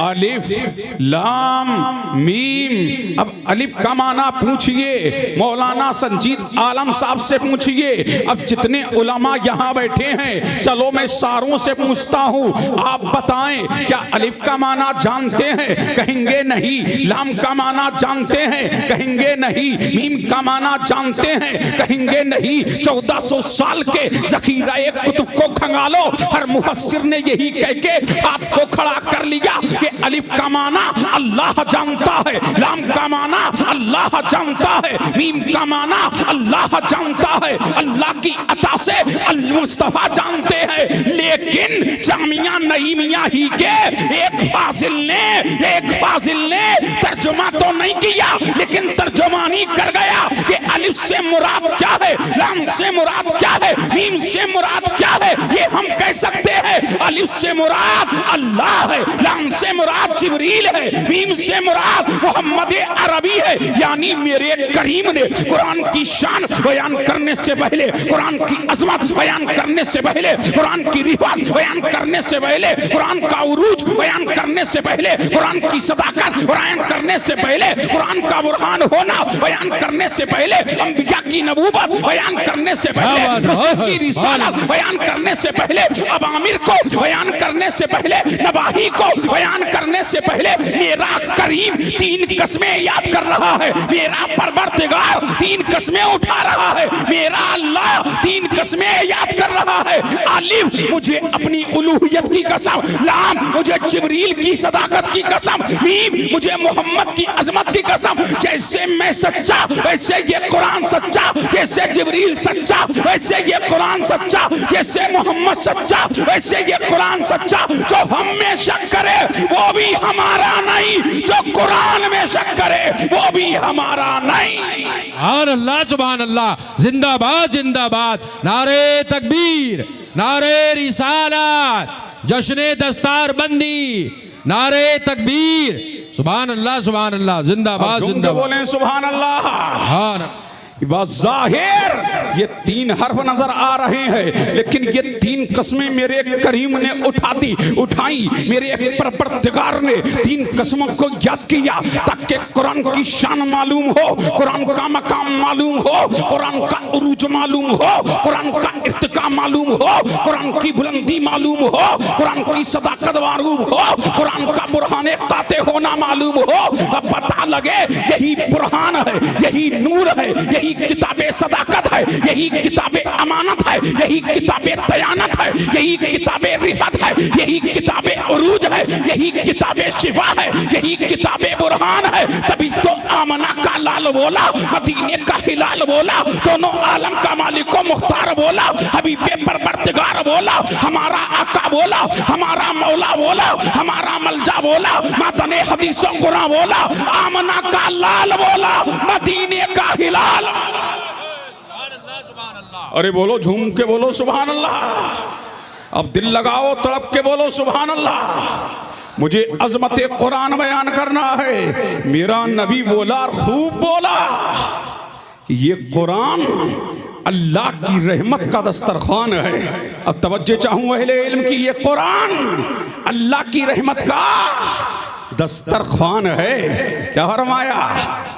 अलिफ लाम मीम। अब अलिफ का माना पूछिए मौलाना संजीद आलम साहब से पूछिए। अब जितने उलमा यहाँ बैठे हैं, चलो मैं सारों से पूछता हूँ, आप बताएं क्या अलिफ का माना जानते हैं? कहेंगे नहीं। लाम का माना जानते हैं? कहेंगे नहीं। मीम का माना जानते हैं? कहेंगे नहीं। 1400 साल के ज़ख़ीरा एक कुतुब को खंगालो, हर मुफस्सिर ने यही कह के हाथ को खड़ा कर लिया कि अलिफ का माना अल्लाह जानता है, लाम का माना अल्लाह जानता है, मीम का माना अल्लाह जानता है, अल्लाह की अता से अल मुस्तफा जानते हैं। लेकिन जामिया नईमिया ही के एक फाजिल ने तर्जुमा तो नहीं किया, लेकिन तर्जुमानी कर गया कि अलिफ से मुराद क्या है, लाम से मुराद क्या है, मीम से मुराद क्या है। ये हम कह सकते हैं अलिफ से मुराद अल्लाह है, लाम से मुराद जिब्रील है, मीम से मुराद मोहम्मद अरबी है। यानी मेरे करीम ने कुरान की शान बयान करने से पहले, कुरान की अजमत बयान करने से पहले, कुरान की रिफात बयान करने से पहले, कुरान का उरूज बयान करने से पहले, कुरान की सदाकत बयान करने से पहले, कुरान का बुरहान होना बयान करने से पहले, अंबिया की नबूवत बयान करने से पहले, रसूल की रिसालत बयान करने से पहले, अवामिर को बयान करने से पहले, नवाही को बयान करने से पहले मेरा करीम 3 कस्में याद कर रहा है। मेरा परवरदिगार 3 कस्में उठा रहा है। मेरा अल्लाह 3 कस्में याद कर रहा है। अलिफ मुझे अपनी उलूहियत की कसम, लाम मुझे जिब्रील की सदाकत की कसम, मीम मुझे मोहम्मद की अजमत की कसम। जैसे मैं सच्चा वैसे ये कुरान सच्चा, जैसे जिब्रील सच्चा वैसे ये कुरान सच्चा, जैसे मोहम्मद सच्चा वैसे ये कुरान सच्चा। जो हम में शक करे वो भी हमारा नहीं, जो कुरान में शक करे वो भी हमारा नहीं। सुभान अल्लाह, सुभान अल्लाह, जिंदाबाद जिंदाबाद, नारे तकबीर, नारे रिसालत, जश्ने दस्तार बंदी, नारे तकबीर, सुभान अल्लाह, सुभान अल्लाह, जिंदाबाद जिंदाबाद। बोले सुभान अल्लाह। हाँ, जाहिर ये 3 हर्फ नजर आ रहे हैं, लेकिन ये 3 कस्में मेरे करीम ने उठाई। मेरे परवरदिगार ने 3 कस्मों को याद किया ताकि कुरान की शान मालूम हो, कुरान का मकाम मालूम हो, कुरान का उरूज मालूम हो, कुरान का इर्तिका मालूम हो, कुरान की बुलंदी मालूम हो, कुरान की सदाकत मालूम हो, कुरान का बुरहान काते होना मालूम हो। अब पता लगे यही बुरहान है, यही नूर है, यही किताबे सदाकत है, यही किताबे अमानत है, यही किताबे दयानत है, यही किताबे रिफत है, यही किताबे उरूज है, यही किताबे शिफा है, यही किताबे बुरहान है। तभी तो आमना का लाल बोला, मदीने का हिलाल बोला, दोनों आलम का मालिक को मुख्तार बोला, हबीबे परवरदिगार बोला, हमारा आका बोला, हमारा मौला बोला, हमारा मलजा बोला, मातने हदीसों कुरान बोला, आमना का लाल बोला, मदीने का हिलाल। अरे बोलो, झूम के बोलो सुभान अल्लाह। अब दिल लगाओ, तड़प के बोलो सुभान अल्लाह। मुझे अजमत कुरान बयान करना है। मेरा नबी बोला और खूब बोला कि ये कुरान अल्लाह की रहमत का दस्तरखान है। अब तवज्जो चाहूं अहले इल्म की, ये कुरान अल्लाह की रहमत का दस्तरखान है। क्या फरमाया?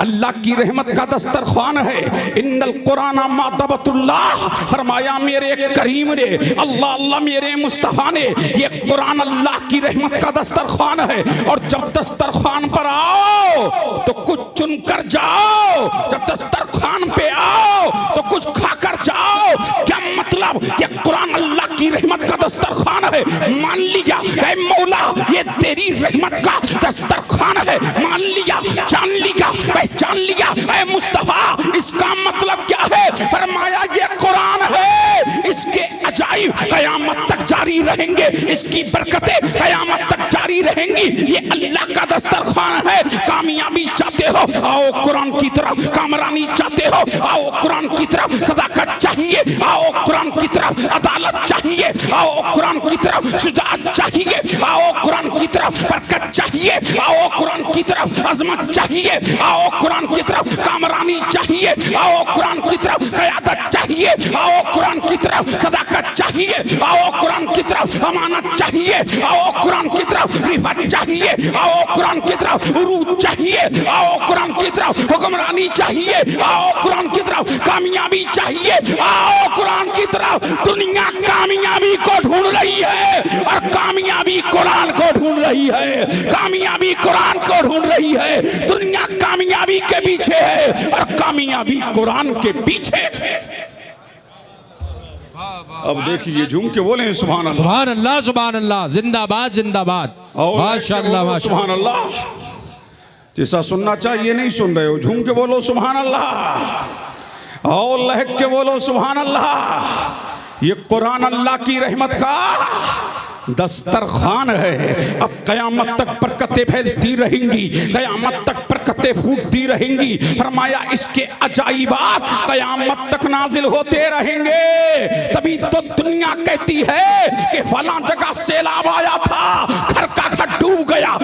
अल्लाह की रहमत का दस्तरखान है। इन्नल कुरान मातबतुल्लाह, फरमाया मेरे करीम ने, अल्लाह अल्लाह मेरे मुस्तफा ने, ये कुरान अल्लाह की रहमत का दस्तरखान है। और जब दस्तरखान पर आओ तो कुछ चुन कर जाओ, जब दस्तरखान पे आओ तो कुछ खाकर जाओ। क्या मतलब? ये कुरान अल्लाह की रहमत का दस्तरखान है। मान लिया ऐ मौला ये तेरी रहमत का दस्तरखान है, मान लिया, जान लिया, पहचान लिया। ऐ मुस्तफा इसका मतलब क्या है? फरमाया ये कुरान है, इसके अजाइब कयामत तक जारी रहेंगे, इसकी बरकतें कयामत तक जारी रहेंगी। ये अल्लाह का दस्तरखान है। कामयाबी चाहते हो, आओ कुरान की तरफ। कामरानी चाहते हो, आओ कुरान की तरफ। सदाकत चाहिए, आओ कुरान की तरफ। अदालत चाहिए, आओ कुरान की तरफ। शुजाअत चाहिए, आओ कुरान की तरफ। बरकत चाहिए, आओ कुरान की तरफ। अजमत चाहिए, आओ कुरान की तरफ। कामरानी चाहिए, आओ कुरान की तरफ। क़यादत चाहिए, आओ कुरान की तरफ। सदाकत चाहिए, आओ कुरान की तरफ। अमानत चाहिए, आओ कुरान की तरफ। रिफत चाहिए, आओ कुरान की तरफ। उरूज चाहिए, आओ कुरान की तरफ। हुक्मरानी चाहिए, आओ कुरान की तरफ। कामयाबी चाहिए, आओ कुरान की तरफ। दुनिया कामयाबी को ढूंढ रही है और कामयाबी कुरान को ढूंढ रही है। कामयाबी कुरान को ढूंढ रही है। दुनिया कामयाबी के पीछे है और कामयाबी कुरान के पीछे। अब देखिए झूम के बोले सुभान अल्लाह, सुभान अल्लाह, सुभान अल्लाह। जिंदाबाद जिंदाबाद, माशाअल्लाह माशाअल्लाह। सुभान अल्लाह। जैसा सुनना चाहिए नहीं सुन रहे हो, झूम के बोलो सुभान अल्लाह और लहक के बोलो सुभान अल्लाह। ये कुरान अल्लाह की रहमत का दस्तरखान है। अब कयामत तक बरकतें फैलती रहेंगी, कयामत तक बरकतें फूटती रहेंगी। फरमाया इसके अजाइबात कयामत तक नाजिल होते रहेंगे। तभी तो दुनिया कहती है कि फलां जगह सैलाब आया था, घर का घर डूब गया।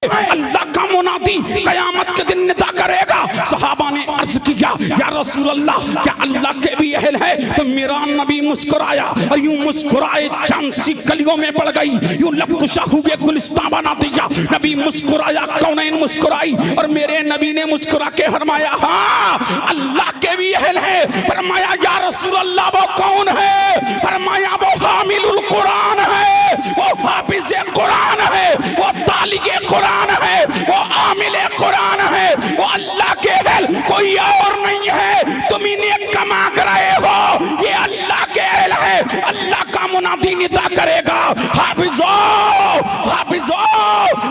अल्लाह का मुनादी कयामत के दिन निदा करेगा। सहाबा ने अर्ज किया, या रसूल अल्लाह, क्या अल्लाह के भी अहल है? तो मेरा नबी मुस्कुराया और यूं मुस्कुराए चांद सी गलियों में पड़ गई, यूं लबकुशा हुए गुलिस्तां बना दिया। नबी मुस्कुराया, कौनैन मुस्कुराई और मेरे नबी ने मुस्कुरा के फरमाया, हाँ अल्लाह के भी अहल है। फरमाया, या रसूल अल्लाह वो कौन है? फरमाया, वो हामिलुल कुरान है, वो हाफिज कुरान है, वो तालिगे कुरान है, वो आमिले कुरान है, वो अल्लाह के अहल कोई और नहीं है। तुम इन्हें कमा कर रहे हो, ये अल्लाह के अहल है। अल्लाह का मुनादी निदा करेगा, हाफिजो हाफिजो,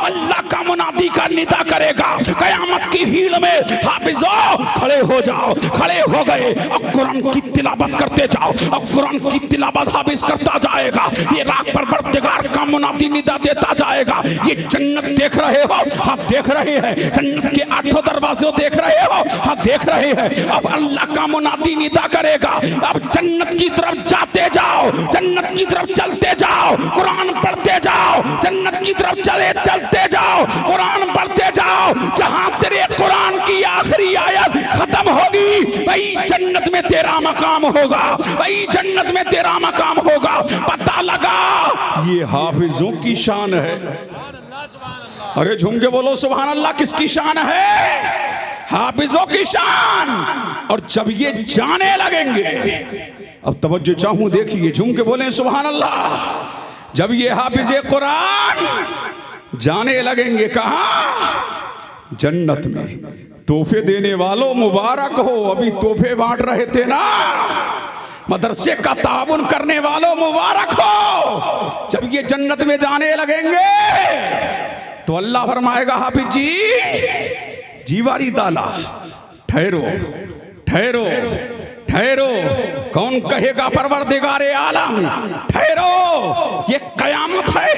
अल्लाह का मुनादी का निदा करेगा। कयामत की भीड़ में हाफिजो खड़े हो जाओ। खड़े हो गए, अब कुरान की तिलावत करते जाओ। अब कुरान की तिलावत हाफिज करता जाएगा। ये राग पर परवरदिगार का मुनादी निदा देता जाएगा। ये जन्नत देख रहे हो? हाँ देख रहे हैं। जन्नत के 8 दरवाजे देख रहे हो? हाँ देख रहे हैं। अब अल्लाह का मुनादी निदा करेगा, अब जन्नत की तरफ जाते जाओ, जन्नत की तरफ चलते जाओ, कुरान पढ़ते जाओ, जन्नत की तरफ चलते जाओ, कुरान पढ़ते जाओ। जहां तेरे कुरान की आखिरी आयत खत्म होगी, वही जन्नत में तेरा मकाम होगा, वही जन्नत में तेरा मकाम होगा। पता लगा, ये हाफिजों की शान है। अरे झूम के बोलो सुभान अल्लाह। किसकी शान है? हाफिजों की शान। और जब ये जाने लगेंगे, अब तवज्जो चाहूं, देखिए झूम के बोले सुभान अल्लाह। जब ये हाफिज कुरान जाने लगेंगे कहाँ? जन्नत में। तोहफे देने वालों मुबारक हो, अभी तोहफे बांट रहे थे ना। मदरसे का ताउन करने वालों मुबारक हो, जब ये जन्नत में जाने लगेंगे तो अल्लाह फरमाएगा हाफिज जी वाली ताला ठहरो ठहरो ठहरो। कौन कहेगा परवरदिगारे आलम ठहरो, ये कयामत है,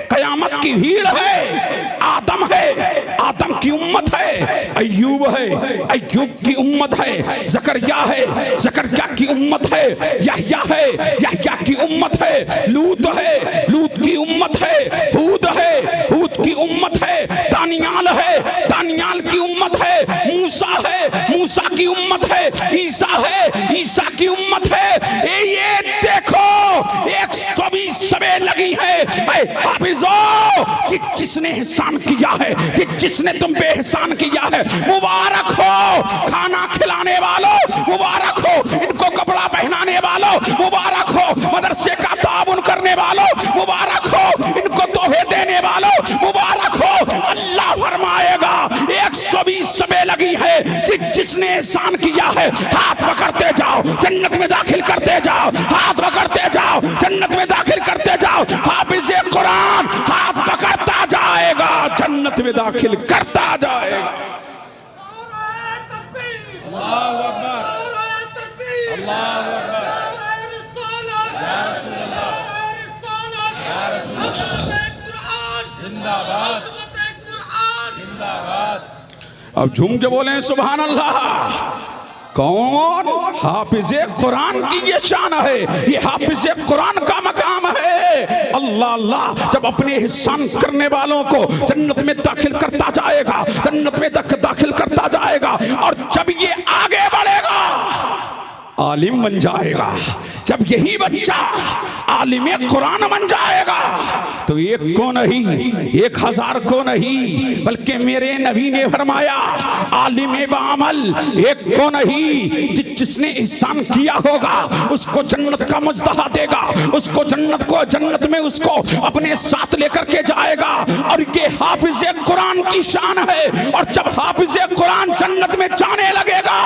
कयामत की भीड़ है। आदम है, आदम की उम्मत है। अय्यूब है, अय्यूब की उम्मत है। जकरिया है, जकरिया की उम्मत है। यहया है, यहया की उम्मत है। लूत है, लूत की उम्मत है। हूद है, हूद की उम्मत है। दानियाल है, दानियाल की उम्मत है। मूसा है, मूसा की उम्मत है। ईसा है, ईसा की उम्मत है। ये देखो 120 सबे लगी है। हाफिजो, जिसने एहसान किया है, जिसने तुम पे एहसान किया है, मुबारक हो। खाना खिलाने वालों मुबारक हो, इनको कपड़ा पहनाने वालों मुबारक हो, मदरसे का ताउन करने वालों मुबारक हो, इनको तोहफे देने वालों मुबारक हो। अल्लाह फरमाएगा 120 सबे लगी है। जिसने एहसान किया है हाथ पकड़ते जाओ, जन्नत में दाखिल करते जाओ। हाथ पकड़ते जाओ, जन्नत में दाखिल करते जाओ। हाफिज कुरान हाथ पकड़ता जाएगा, जन्नत में दाखिल करता जाएगा। अल्लाहु अकबर, अल्लाहु अकबर। जिंदाबाद, जिंदाबाद। अब झूम के बोले सुभान अल्लाह। कौन? हाफिज कुरान की ये शान है, ये हाफिज कुरान का मकाम है। अल्लाह अल्लाह जब अपने एहसान करने वालों को जन्नत में दाखिल करता जाएगा, जन्नत में दाखिल करता जाएगा। और जब ये आगे बढ़ेगा आलिम बन जाएगा। जब यही बच्चा आलिम कुरान बन जाएगा तो एक को नहीं, 1000 को नहीं, बल्कि मेरे नबी ने फरमाया आलिम बामल एक को नहीं, जिसने एहसान किया होगा उसको जन्नत का मुजदहा देगा, उसको जन्नत में उसको अपने साथ लेकर के जाएगा। और ये हाफिज कुरान की शान है। और जब हाफिज कुरान जन्नत में जाने लगेगा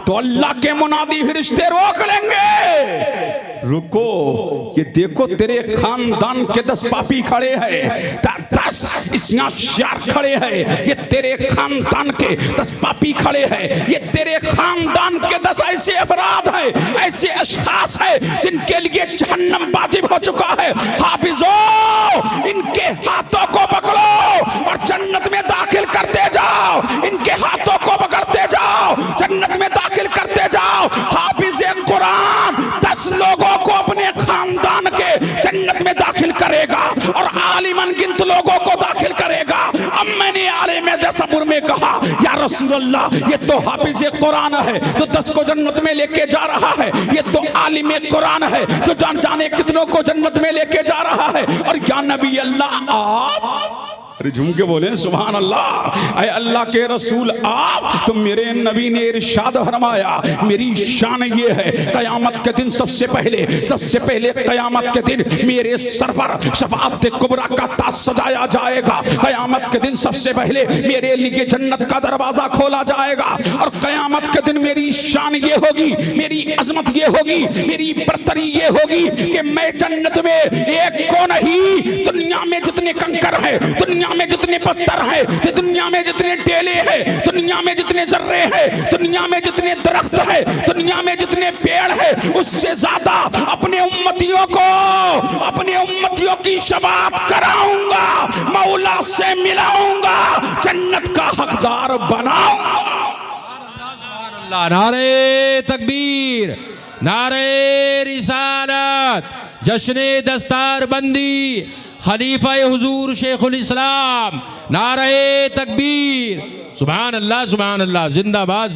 तो अल्लाह के मुनादी फरिश्ते रोक लेंगे। रुको, ये देखो तेरे खानदान के 10 पापी खड़े हैं, 10 इस्यार खड़े हैं। ये तेरे खानदान के 10 पापी खड़े हैं। ये तेरे खानदान के 10 ऐसे अपराध हैं, ऐसे अशखास हैं जिनके लिए जहन्नम वाजिब हो चुका है। हाफिजो, इनके हाथों को पकड़ो और जन्नत में दाखिल करते जाओ। इनके हाथों को पकड़ते जाओ, जन्नत में दाखिल करते जाओ। हाफिज कुरान 10 लोगों को अपने खानदान के जन्नत में दाखिल करेगा और आलिमन गिनत लोगों को दाखिल करेगा। अब मैंने आलिम दसपुर में कहा या रसूल अल्लाह, ये तो हाफिज कुरान है जो 10 को जन्नत में लेके जा रहा है। ये तो आलिम कुरान है जो जाने कितनों को जन्नत में लेके जा रहा है। और या नबी अल्लाह आप, अरे झूम के बोले सुभान अल्लाह। अय अल्लाह के रसूल आप, तो मेरे नबी ने इरशाद फरमाया मेरी शान ये है, कयामत के दिन सबसे पहले कयामत के दिन मेरे सर पर शफाअत कुबरा का ताज सजाया जाएगा। कयामत के दिन सबसे पहले मेरे लिए जन्नत का दरवाजा खोला जाएगा। और कयामत के दिन मेरी शान ये होगी, मेरी अजमत ये होगी, मेरी बरतरी ये होगी कि मैं जन्नत में एक को नहीं, दुनिया में जितने कंकर हैं, दुनिया में जितने पत्थर हैं, दुनिया में जितने टेले हैं, दुनिया में जितने जर्रे हैं, दुनिया में जितने दरख्त हैं, दुनिया में जितने पेड़ हैं, उससे ज्यादा अपने उम्मतियों को, अपने उम्मतियों की शफाअत कराऊंगा, मौला से मिलाऊंगा, जन्नत का हकदार बनाऊंगा। नारे तकबीर, नारे रिसालत, जश्ने दस्तार बंदी, खलीफा हुजूर शेखुल इस्लाम, नारे तकबीर, सुभान अल्लाह, जिंदाबाद।